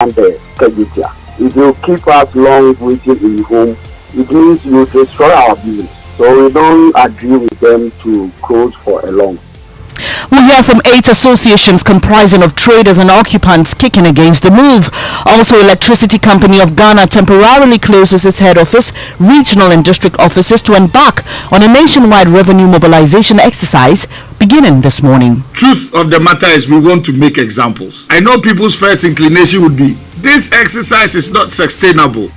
and the Kegitia. If you keep us long waiting in home, it means you destroy our business. So we don't agree with them to close for a long. We hear from 8 associations comprising of traders and occupants kicking against the move. Also, Electricity Company of Ghana temporarily closes its head office, regional and district offices to embark on a nationwide revenue mobilization exercise beginning this morning. Truth of the matter is we want to make examples. I know people's first inclination would be, this exercise is not sustainable.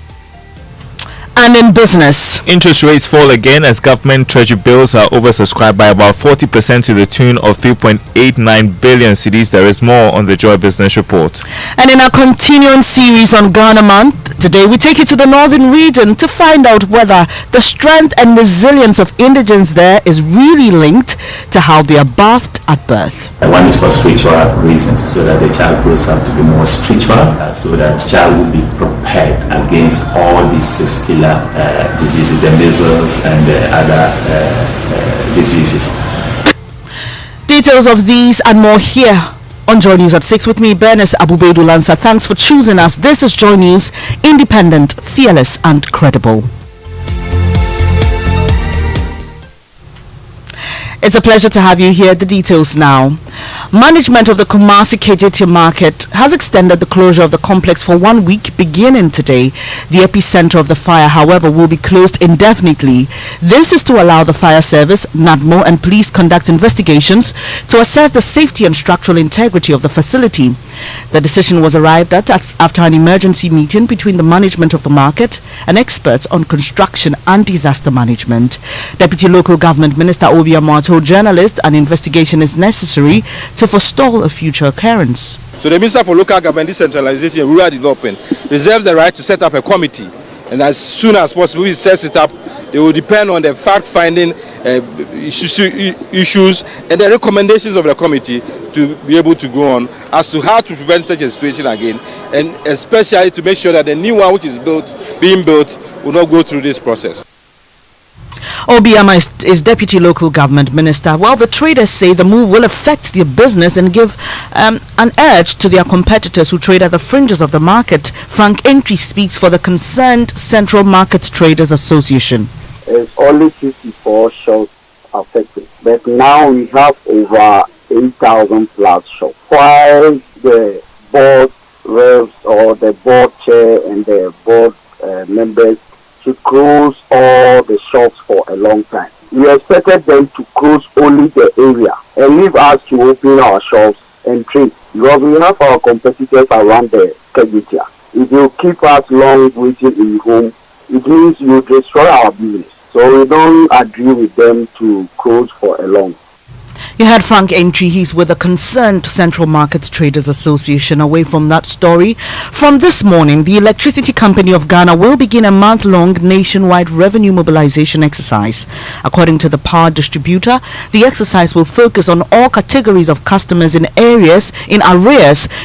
And in business, interest rates fall again as government treasury bills are oversubscribed by about 40% to the tune of 3.89 billion cedis. There is more on the Joy Business Report. And in our continuing series on Ghana Month, today we take you to the northern region to find out whether the strength and resilience of indigents there is really linked to how they are bathed at birth. One is for spiritual reasons, so that the child grows up to be more spiritual, so that the child will be prepared against all these 6 killer diseases, the measles and other diseases. Details of these and more here on Joy News at 6 with me, Bernice Abubedu Lansa. Thanks for choosing us. This is Joy News, independent, fearless and credible. It's a pleasure to have you here. The details now. Management of the Kumasi KJT market has extended the closure of the complex for 1 week beginning today. The epicenter of the fire, however, will be closed indefinitely. This is to allow the fire service, NADMO and police conduct investigations to assess the safety and structural integrity of the facility. The decision was arrived at after an emergency meeting between the management of the market and experts on construction and disaster management. Deputy Local Government Minister Obi Amar told journalists an investigation is necessary to forestall a future occurrence. So the Minister for Local Government Decentralization and Rural Development reserves the right to set up a committee, and as soon as possible he sets it up. They will depend on the fact-finding issues and the recommendations of the committee to be able to go on as to how to prevent such a situation again, and especially to make sure that the new one which is being built will not go through this process. Obiama is Deputy Local Government Minister. While the traders say the move will affect their business and give an edge to their competitors who trade at the fringes of the market, Frank Entry speaks for the concerned Central Market Traders Association. It's only 54 shops affected, but now we have over 8,000 plus shops. While the board reps or the board chair and the board members should close all the shops for a long time. We expected them to close only the area and leave us to open our shops and trade, because we have our competitors around the Kegitia. If you keep us long waiting in home, it means you destroy our business. So we don't agree with them to close for a long. You heard Frank Entry. He's with the concerned Central Market Traders Association. Away from that story, from this morning, the Electricity Company of Ghana will begin a month-long nationwide revenue mobilization exercise. According to the power distributor, the exercise will focus on all categories of customers in arrears,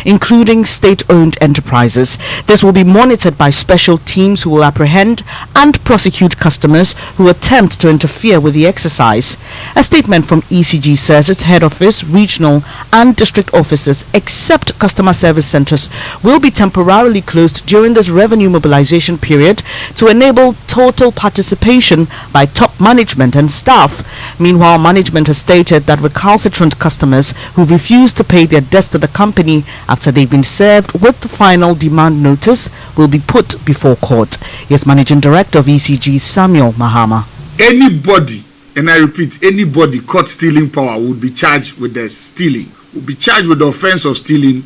including state-owned enterprises. This will be monitored by special teams who will apprehend and prosecute customers who attempt to interfere with the exercise. A statement from ECG says its head office, regional and district offices, except customer service centers, will be temporarily closed during this revenue mobilization period to enable total participation by top management and staff. Meanwhile, management has stated that recalcitrant customers who refuse to pay their debts to the company after they've been served with the final demand notice will be put before court. Yes, Managing Director of ECG, Samuel Mahama. Anybody, and I repeat, anybody caught stealing power would be charged with the stealing, would be charged with the offense of stealing,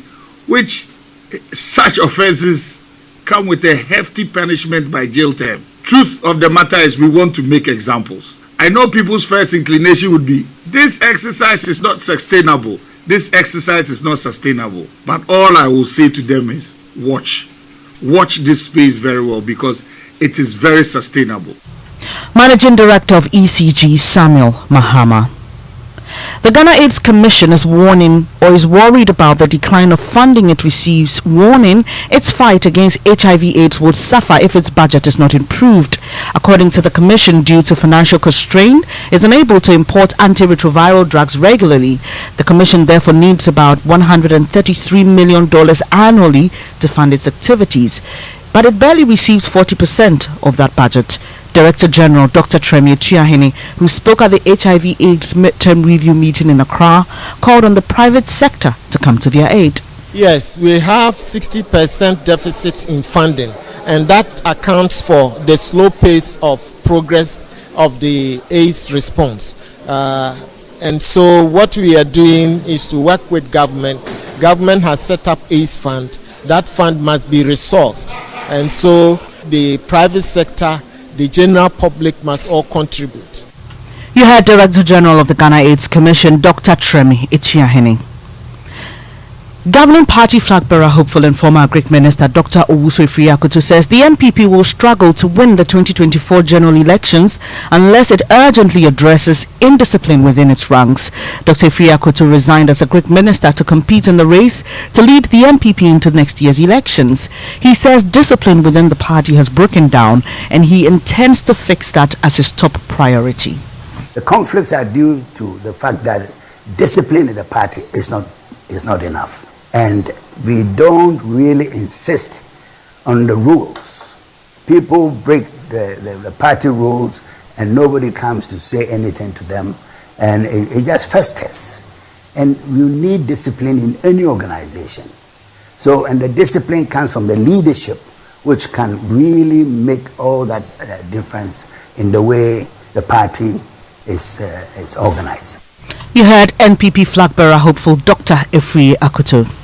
which such offenses come with a hefty punishment by jail term. Truth of the matter is we want to make examples. I know people's first inclination would be, this exercise is not sustainable. This exercise is not sustainable. But all I will say to them is, watch this space very well, because it is very sustainable. Managing Director of ECG, Samuel Mahama. The Ghana AIDS Commission is worried about the decline of funding it receives, warning its fight against HIV/AIDS will suffer if its budget is not improved. According to the Commission, due to financial constraint, is unable to import antiretroviral drugs regularly. The Commission therefore needs about $133 million annually to fund its activities, but it barely receives 40% of that budget. Director General Dr. Tremi Etuahene, who spoke at the HIV/AIDS midterm review meeting in Accra, called on the private sector to come to their aid. Yes, we have 60% deficit in funding, and that accounts for the slow pace of progress of the AIDS response. And so what we are doing is to work with government. Government has set up AIDS Fund. That fund must be resourced. And so the private sector, the general public must all contribute. You heard Director General of the Ghana AIDS Commission, Dr. Tremi Etuahene. Governing party flag bearer, hopeful and former Agric Minister Dr. Owusu Afriyie-Akoto says the NPP will struggle to win the 2024 general elections unless it urgently addresses indiscipline within its ranks. Dr. Afriyie-Akoto resigned as Agric Minister to compete in the race to lead the NPP into next year's elections. He says discipline within the party has broken down and he intends to fix that as his top priority. The conflicts are due to the fact that discipline in the party is not enough. And we don't really insist on the rules. People break the party rules and nobody comes to say anything to them, and it just festers. And you need discipline in any organization. So, and the discipline comes from the leadership, which can really make all that difference in the way the party is organized. You heard NPP flag bearer hopeful Dr. Afriyie-Akoto.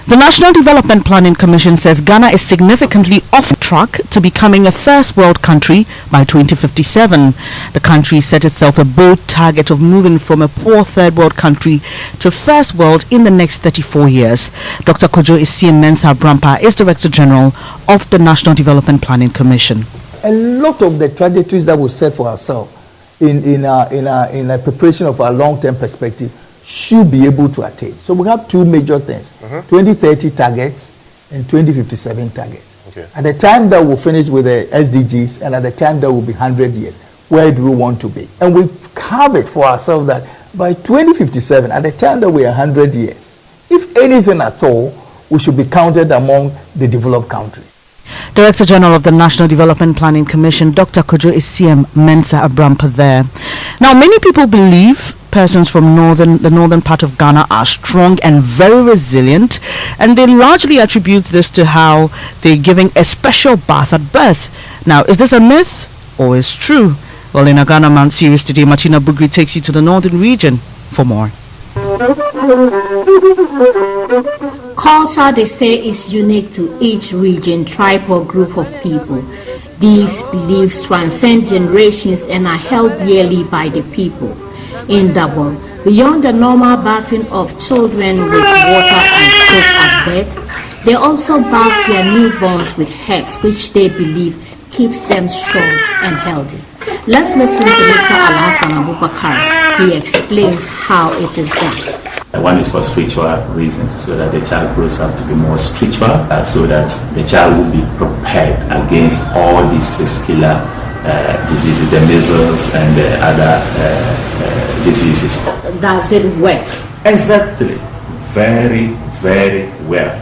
The National Development Planning Commission says Ghana is significantly off track to becoming a first world country by 2057. The country set itself a bold target of moving from a poor third world country to first world in the next 34 years. Dr. Kojo Essiem Mensah Abrampa is Director General of the National Development Planning Commission. A lot of the trajectories that we set for ourselves in a preparation of our long-term perspective should be able to attain. So we have two major things, 2030 targets and 2057 targets. Okay. At the time that we'll finish with the SDGs and at the time that will be 100 years, where do we want to be? And we carve it for ourselves that by 2057, at the time that we are 100 years, if anything at all, we should be counted among the developed countries. Director General of the National Development Planning Commission, Dr. Kojo Essiem Mensah Abrampa there. Now, many people believe persons from the northern part of Ghana are strong and very resilient, and they largely attribute this to how they're giving a special bath at birth. Now, is this a myth or is true? Well, in a Ghana Man series today, Martina Bugri takes you to the northern region for more. Culture, they say, is unique to each region, tribe, or group of people. These beliefs transcend generations and are held dearly by the people. In Dabo, beyond the normal bathing of children with water and soap at birth, they also bath their newborns with herbs, which they believe keeps them strong and healthy. Let's listen to Mr. Alhassan Abubakar. He explains how it is done. One is for spiritual reasons, so that the child grows up to be more spiritual, so that the child will be prepared against all these 6 killer diseases, the measles and the other diseases. Does it work? Exactly. Very, very well.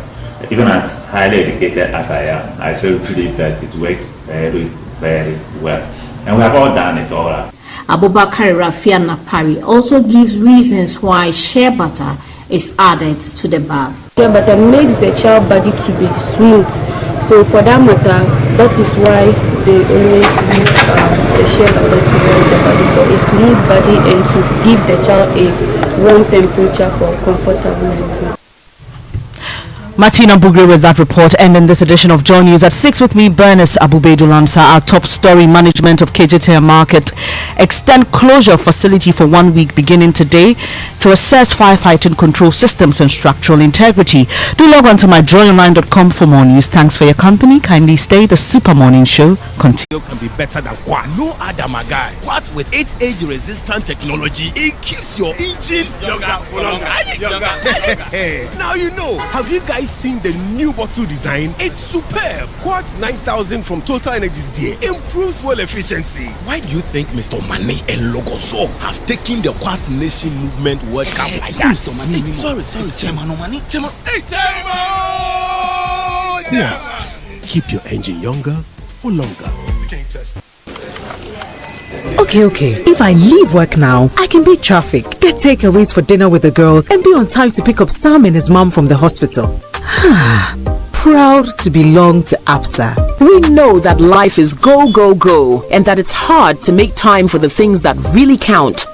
Even as highly educated as I am, I still believe that it works very, very well. And we have all done it all. Abubakar Rafia Napari also gives reasons why shea butter is added to the bath. Shea butter makes the child body to be smooth. So for that matter, that is why they always use the shea butter to wear the body for a smooth body and to give the child a warm temperature for comfortable living. Martina Bugre with that report. And in this edition of Joy News at 6 with me, Bernice Abubedulansa. Our top story: management of KJTM Market extend closure facility for 1 week beginning today to assess firefighting control systems and structural integrity. Do log on to myjoyonline.com for more news. Thanks for your company. Kindly stay. The Super Morning Show continues. Can be better than Quartz. No other guy. Quartz with its age-resistant technology, it keeps your engine younger for longer. Now you know. Have you guys seen the new bottle design? It's superb. Quartz 9000 from Total Energies DA improves fuel efficiency. Why do you think Mr. Mane and Logoso have taken the Quartz Nation movement World Cup like that? Sorry. Quartz. Keep your engine younger for longer. Okay. If I leave work now, I can beat traffic, get takeaways for dinner with the girls, and be on time to pick up Sam and his mom from the hospital. Proud to belong to APSA. We know that life is go, and that it's hard to make time for the things that really count.